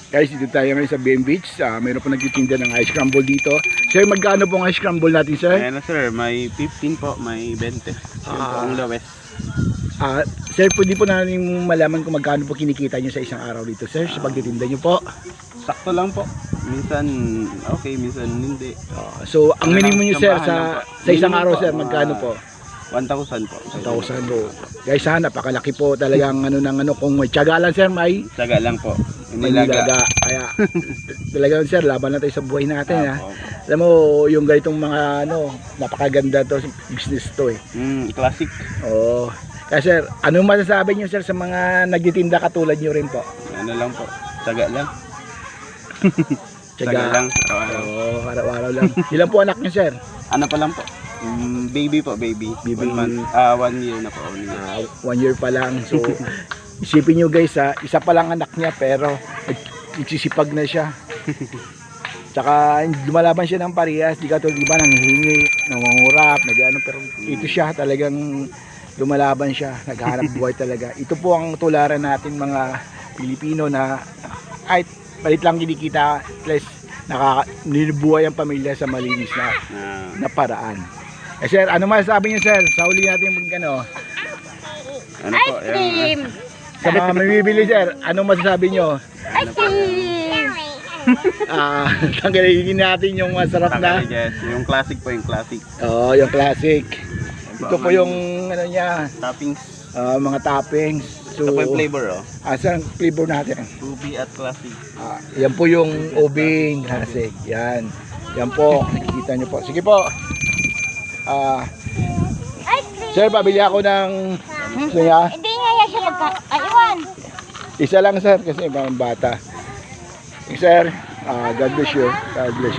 Guys, dito tayo ngayon sa BM Beach. Mayroon po nagtitinda ng ice crumble dito. Sir, magkano pong ice crumble natin, sir? Ayan na sir, may 15 po, may 20. Yun po ang lowest. Sir, pwede po natin malaman kung magkano po kinikita nyo sa isang araw dito, sir, sa pagtitinda nyo po. Sakto lang po. Minsan okay, minsan hindi. So, ang minimum nyo, sir, Sambahan lang po. sa isang Minimum araw, po, sir, magkano po? 1,000 po. 1,000 po. Guys, napakalaki po talagang kung may tiyaga lang, sir, may Tsaga lang po. nilaga. Kaya talagang, sir, laban na tayo sa buhay natin, ha. Opo. Alam mo, yung ganitong mga napakaganda to, business to eh. Classic. Oo. Kaya sir, ano masasabi niyo, sir, sa mga nagtitinda katulad niyo rin po? Ano lang po. Tsaga lang. Tiyaga. Tsaga lang. Araw-araw. Oo, araw-araw lang. Ilan po anak niyo, sir? Ano pa lang po? Baby po, baby. Baby. 1 month. 1 year na po. 1 year pa lang. So, isipin niyo guys, isa pa lang anak niya pero nagsisipag na siya. Tsaka lumalaban siya ng parehas, di ka to, di ba, nanghihingi, nangungurap, nagano, pero ito siya talagang lumalaban siya, naghahanap buhay talaga. Ito po ang tularan natin mga Pilipino na kahit palit lang kinikita, plus nilibuhay ang pamilya sa malinis na paraan. Eh sir, ano masasabi niyo, sir? Sa huli natin ano po? Ice cream! sa mga mamimili, sir, ano masasabi niyo? Ice cream! Tanggalin natin yung masarap na. Yes, yung classic po, yung classic. Oo, yung classic. Ito po yung ano niya, Toppings. mga toppings. So, Ito po yung flavor, oh. Saan ang flavor natin? Ubi at classic. Yan po yung ubing classic. Yan. Yan po, nakikita nyo po. Sige po. Ice cream! Sir, pabili ako ng siya. Hindi nga yan siya magkakaiwan. Isa lang, sir, kasi mga bata. Sir, God bless you. God bless you.